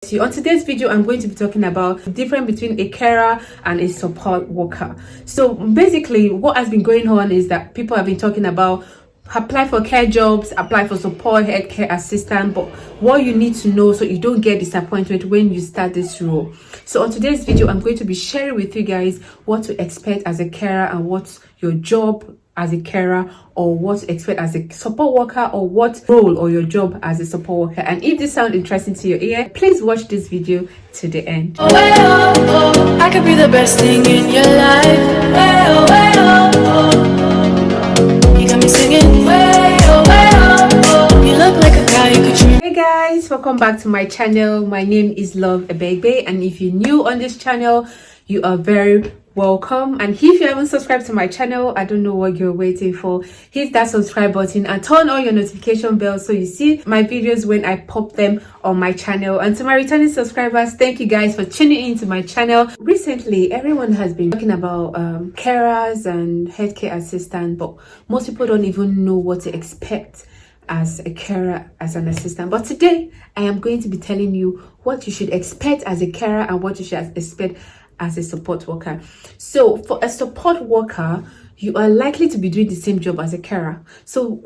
So on today's video, I'm going to be talking about the difference between a carer and a support worker. So basically what has been going on is that people have been talking about apply for care jobs, apply for support healthcare assistant, but what you need to know so you don't get disappointed when you start this role. So on today's video, I'm going to be sharing with you guys what to expect as a carer and what's your job as a carer, or what to expect as a support worker, or what role or your job as a support worker. And if this sounds interesting to your ear, please watch this video to the end. Oh, oh, oh, I could be the best thing in your life. Oh, oh, oh, you got me singing. Oh, oh, oh, you look like a guy you could dream. Hey guys, welcome back to my channel. My name is Love Ebegbe, and if you're new on this channel, you are very welcome. And if you haven't subscribed to my channel, I don't know what you're waiting for. Hit that subscribe button and turn on your notification bell so you see my videos when I pop them on my channel. And to my returning subscribers, thank you guys for tuning into my channel. Recently, everyone has been talking about carers and healthcare assistants, but most people don't even know what to expect as a carer, as an assistant. But today I am going to be telling you what you should expect as a carer and what you should expect as a support worker. So for a support worker, you are likely to be doing the same job as a carer. So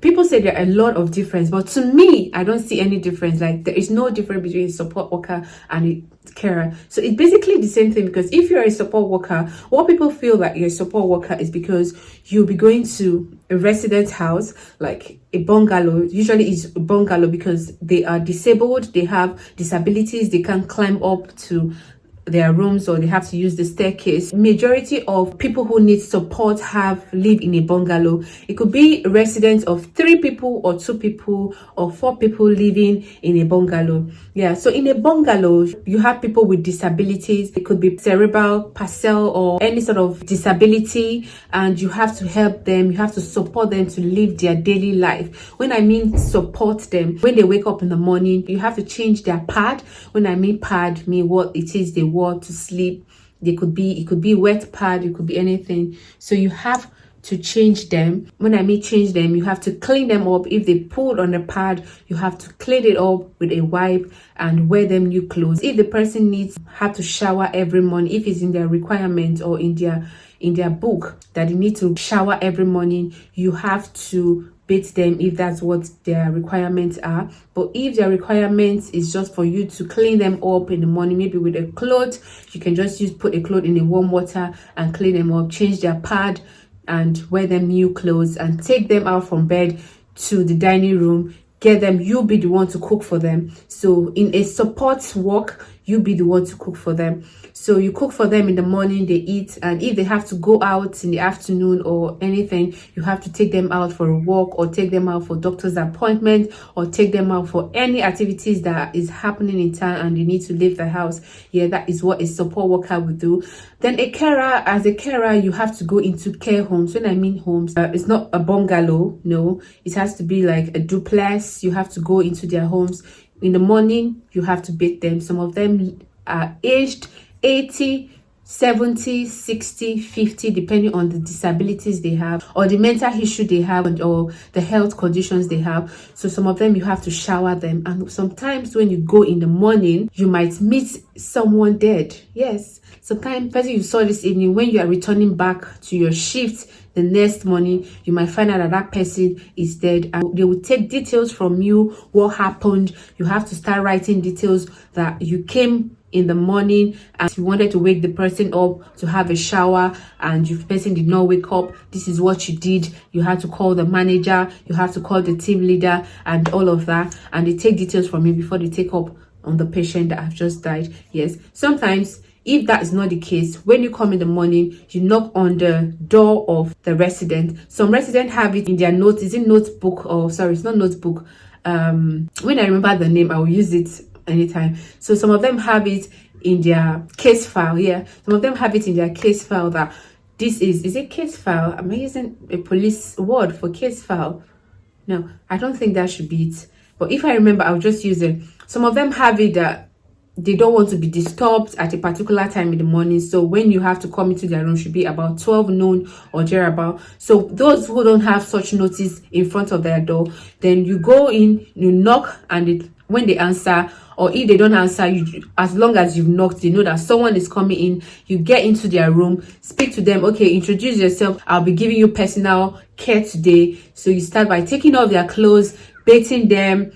people say there are a lot of difference, but to me, I don't see any difference. Like, there is no difference between a support worker and a carer. So it's basically the same thing, because if you're a support worker, what people feel that you're a support worker is because you'll be going to a resident house, like a bungalow. Usually it's a bungalow because they are disabled, they have disabilities, they can't climb up to their rooms, or they have to use the staircase. Majority of people who need support live in a bungalow. It could be residents of 3 people or 2 people or 4 people living in a bungalow. Yeah, so in a bungalow, you have people with disabilities. It could be cerebral, parcel, or any sort of disability, and you have to help them, you have to support them to live their daily life. When I mean support them, when they wake up in the morning, you have to change their pad. When I mean pad, mean what it is they want to sleep. It could be wet pad, it could be anything. So you have to change them. When I mean change them, you have to clean them up. If they pulled on the pad, you have to clean it up with a wipe and wear them new clothes. If the person have to shower every morning, if it's in their requirement or in their book that they need to shower every morning, you have to bathe them if that's what their requirements are. But if their requirements is just for you to clean them up in the morning, maybe with a cloth, you can just put a cloth in a warm water and clean them up, change their pad and wear them new clothes and take them out from bed to the dining room. You'll be the one to cook for them. So in a support work, you'll be the one to cook for them. So you cook for them in the morning, they eat, and if they have to go out in the afternoon or anything, you have to take them out for a walk, or take them out for doctor's appointment, or take them out for any activities that is happening in town and they need to leave the house. Yeah, that is what a support worker would do. Then as a carer, you have to go into care homes. When I mean homes, it's not a bungalow, no, it has to be like a duplex. You have to go into their homes. In the morning, you have to bathe them. Some of them are aged 80, 70, 60, 50, depending on the disabilities they have, or the mental issue they have, or the health conditions they have. So some of them, you have to shower them. And sometimes when you go in the morning, you might meet someone dead. Yes, sometimes person you saw this evening, when you are returning back to your shift the next morning, you might find out that person is dead, and they will take details from you, what happened. You have to start writing details that you came in the morning and you wanted to wake the person up to have a shower, and the person did not wake up. This is what you did. You had to call the manager, you have to call the team leader and all of that, and they take details from you before they take up on the patient that have just died. Yes, sometimes if that is not the case, when you come in the morning, you knock on the door of the resident. Some residents have it in their notes. Is it notebook? Or sorry, it's not notebook. When I remember the name, I will use it anytime. So some of them have it in their case file. Yeah, some of them have it in their case file that this is it case file? Am I using a police word for case file? No, I don't think that should be it. But if I remember, I'll just use it. Some of them have it that they don't want to be disturbed at a particular time in the morning. So when you have to come into their room should be about 12 noon or thereabout. So those who don't have such notice in front of their door, then you go in, you knock, and when they answer, or if they don't answer you, as long as you've knocked, you know that someone is coming in. You get into their room, speak to them. Okay, introduce yourself. I'll be giving you personal care today. So you start by taking off their clothes, bathing them,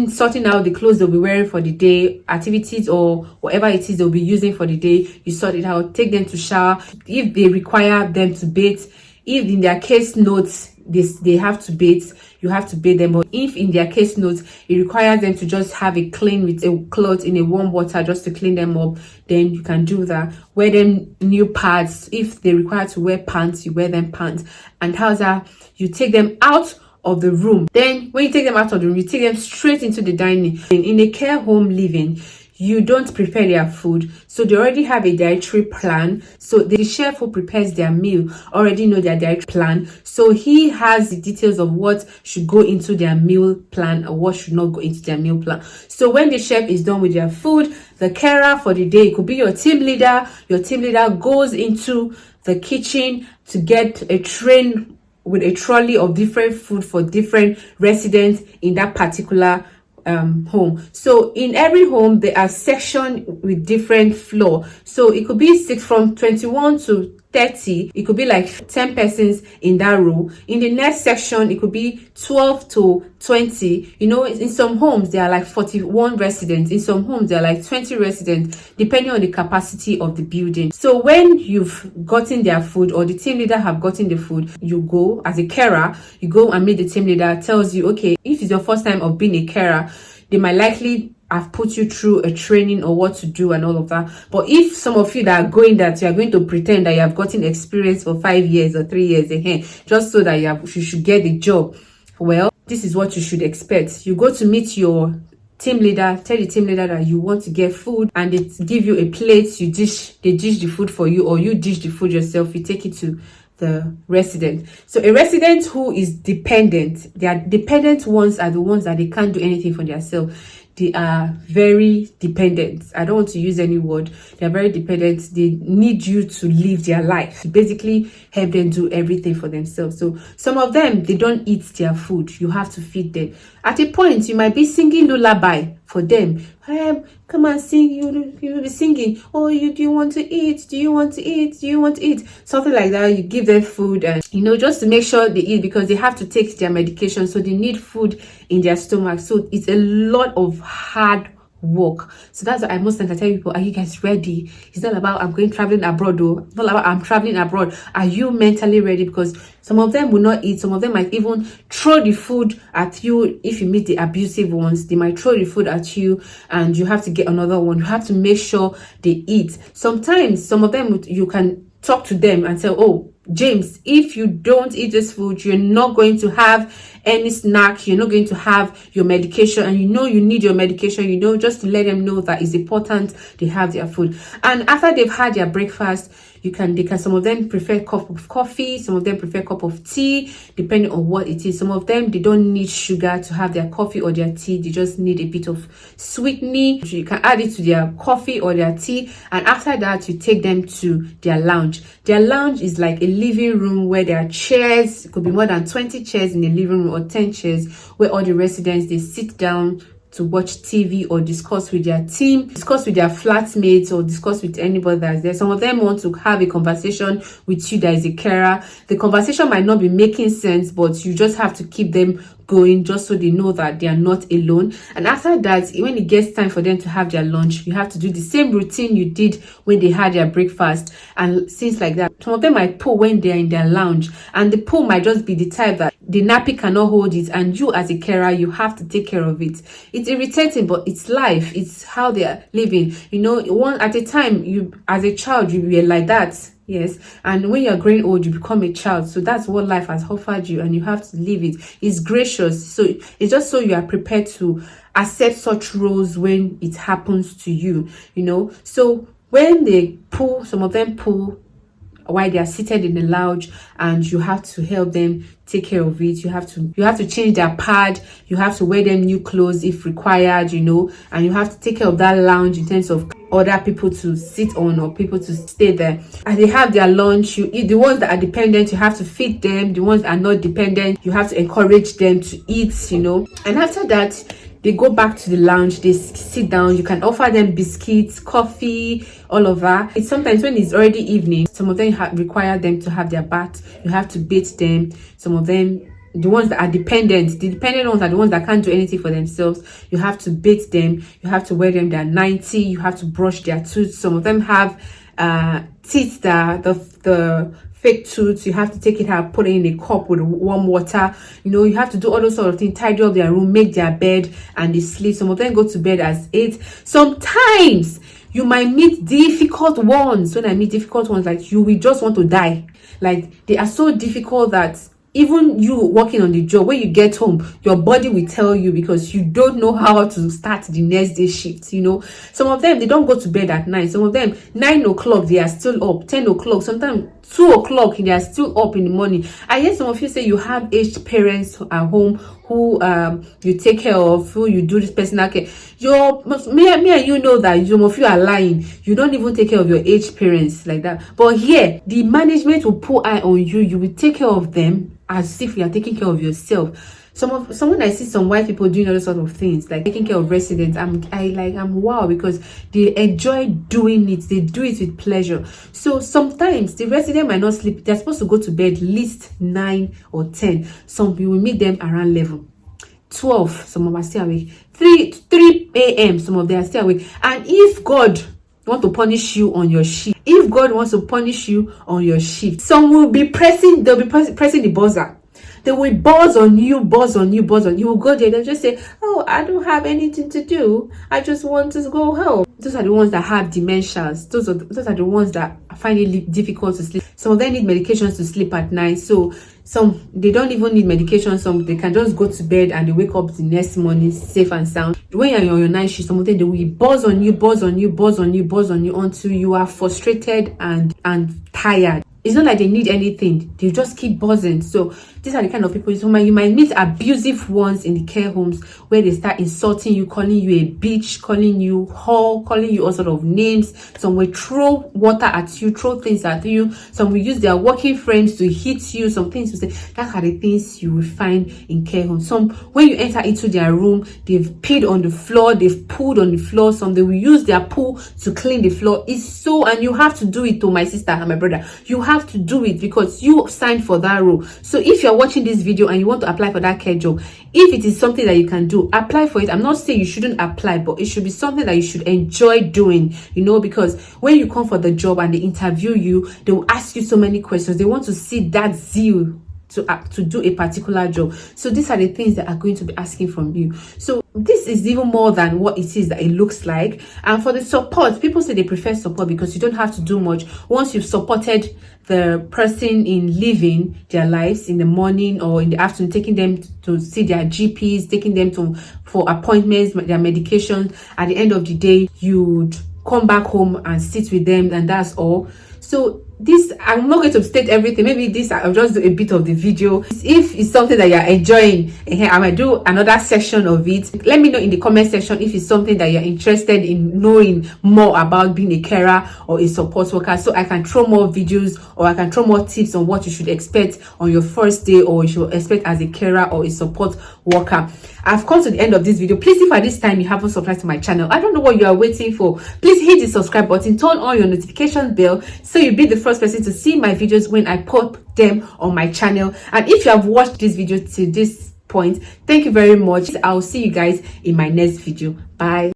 sorting out the clothes they'll be wearing for the day, activities or whatever it is they'll be using for the day. You sort it out, take them to shower. If they require them to bathe, if in their case notes they have to bathe, you have to bathe them. But if in their case notes it requires them to just have a clean with a cloth in a warm water just to clean them up, then you can do that. Wear them new pads. If they require to wear pants, you wear them pants. And how's that? You take them out of the room. Then when you take them out of the room, you take them straight into the dining. In a care home living, you don't prepare their food, so they already have a dietary plan. So the chef who prepares their meal already know their dietary plan, so he has the details of what should go into their meal plan or what should not go into their meal plan. So when the chef is done with their food, the carer for the day, it could be your team leader goes into the kitchen to get a train with a trolley of different food for different residents in that particular home. So in every home there are sections with different floor. So it could be from 21 to 30. It could be like 10 persons in that row. In the next section it could be 12 to 20. You know, in some homes there are like 41 residents. In some homes there are like 20 residents, depending on the capacity of the building. So when you've gotten their food or the team leader have gotten the food, you go as a carer, you go and meet the team leader. Tells you, okay, if it's your first time of being a carer, they might likely have put you through a training or what to do and all of that. But if some of you that are going, that you are going to pretend that you have gotten experience for 5 years or 3 years ahead, just so that you should get the job, well, this is what you should expect. You go to meet your team leader, tell the team leader that you want to get food, and they give you a plate. They dish the food for you, or you dish the food yourself. You take it to the resident. So a resident who is dependent, they are dependent ones are the ones that they can't do anything for themselves. They are very dependent. I don't want to use any word. They are very dependent. They need you to live their life. Basically, help them do everything for themselves. So some of them, they don't eat their food. You have to feed them. At a point, you might be singing lullaby for them. Come and sing. You will be singing. Oh, do you want to eat? Do you want to eat? Do you want to eat? Something like that. You give them food, and just to make sure they eat, because they have to take their medication, so they need food in their stomach. So it's a lot of hard work. So that's why I most times I tell people, are you guys ready? It's not about I'm going traveling abroad, though. It's not about I'm traveling abroad. Are you mentally ready? Because some of them will not eat. Some of them might even throw the food at you. If you meet the abusive ones, they might throw the food at you and you have to get another one. You have to make sure they eat. Sometimes some of them, you can talk to them and say, oh, James, if you don't eat this food, you're not going to have any snack, you're not going to have your medication, and you need your medication, just to let them know that it's important they have their food. And after they've had their breakfast, some of them prefer a cup of coffee, some of them prefer a cup of tea, depending on what it is. Some of them, they don't need sugar to have their coffee or their tea. They just need a bit of sweetening. You can add it to their coffee or their tea. And after that, you take them to their lounge. Their lounge is like a living room where there are chairs. It could be more than 20 chairs in the living room, or 10 chairs, where all the residents, they sit down to watch TV or discuss with their team, discuss with their flatmates, or discuss with anybody that's there. Some of them want to have a conversation with you that is a carer. The conversation might not be making sense, but you just have to keep them going, just so they know that they are not alone. And after that, when it gets time for them to have their lunch, you have to do the same routine you did when they had their breakfast and things like that. Some of them might pull when they're in their lounge, and the pull might just be the type that the nappy cannot hold it, and you as a carer, you have to take care of it. It's irritating, but it's life. It's how they are living. One at a time. You as a child, you were like that. Yes, and when you're growing old, you become a child. So that's what life has offered you, and you have to live it. It's gracious. So it's just so you are prepared to accept such roles when it happens to you. So when they pull, some of them pull while they are seated in the lounge, and you have to help them take care of it. You have to change their pad, you have to wear them new clothes if required, and you have to take care of that lounge in terms of other people to sit on or people to stay there. And they have their lunch. You eat. The ones that are dependent, you have to feed them. The ones that are not dependent, you have to encourage them to eat, and after that they go back to the lounge, they sit down. You can offer them biscuits, coffee, all of that. It's sometimes when it's already evening, some of them require them to have their bath. You have to bathe them. Some of them, the ones that are dependent, the dependent ones are the ones that can't do anything for themselves. You have to bathe them. You have to wear them their 90. You have to brush their teeth. Some of them have teeth that the fake tooth. You have to take it out, put it in a cup with warm water. You have to do all those sort of things, tidy up their room, make their bed, and they sleep. Some of them go to bed at 8. Sometimes you might meet difficult ones. When I meet difficult ones, like, you will just want to die. Like, they are so difficult that even you working on the job, when you get home, your body will tell you, because you don't know how to start the next day shift. Some of them, they don't go to bed at night. Some of them, 9 o'clock they are still up, 10 o'clock, sometimes 2 o'clock they are still up in the morning. I hear some of you say you have aged parents at home who you take care of, who you do this personal care. Me and you know that some of you are lying. You don't even take care of your aged parents like that. But here, the management will put eye on you. You will take care of them as if you are taking care of yourself. When I see some white people doing other sort of things, like taking care of residents, I'm wow, because they enjoy doing it. They do it with pleasure. So sometimes the resident might not sleep. They're supposed to go to bed at least 9 or 10. Some you will meet them around 11, 12. Some of them are still awake. 3 a.m. Some of them are still awake. And if God want to punish you on your shift, if God wants to punish you on your shift, some will be pressing. They'll be pressing the buzzer. They will buzz on you. You will go there. They'll just say, "Oh, I don't have anything to do. I just want to go home." Those are the ones that have dementias. Those are the ones that find it difficult to sleep. Some of them need medications to sleep at night. So some, they don't even need medication. Some, they can just go to bed and they wake up the next morning safe and sound. When you're on your night shift, some of them, they will buzz on you until you are frustrated and tired. It's not like they need anything. They just keep buzzing. So these are the kind of people. So you might meet abusive ones in the care homes, where they start insulting you, calling you a bitch, calling you whore, calling you all sort of names. Some will throw water at you, throw things at you. Some will use their working friends to hit you. Some things will say. That's are the things you will find in care homes. Some, when you enter into their room, they've peed on the floor, they've pooed on the floor. Some, they will use their poo to clean the floor. It's so, and you have to do it, to my sister and my brother. You have to do it because you signed for that role. So if you're watching this video and you want to apply for that care job, if it is something that you can do, apply for it. I'm not saying you shouldn't apply, but it should be something that you should enjoy doing, because when you come for the job and they interview you, they will ask you so many questions. They want to see that zeal to do a particular job. So these are the things that are going to be asking from you. So this is even more than what it is that it looks like. And for the support, people say they prefer support because you don't have to do much. Once you've supported the person in living their lives in the morning or in the afternoon, taking them to see their GPs, taking them for appointments, their medications, at the end of the day, you'd come back home and sit with them, and that's all. So this, I'm not going to state everything. Maybe this, I'll just do a bit of the video. If it's something that you're enjoying, I might do another section of it. Let me know in the comment section if it's something that you're interested in knowing more about being a carer or a support worker, so I can throw more videos or I can throw more tips on what you should expect on your first day, or you should expect as a carer or a support worker. I've come to the end of this video. Please, if at this time you haven't subscribed to my channel, I don't know what you are waiting for. Please hit the subscribe button, turn on your notification bell, so you'll be the first person to see my videos when I put them on my channel. And if you have watched this video to this point, thank you very much. I'll see you guys in my next video. Bye.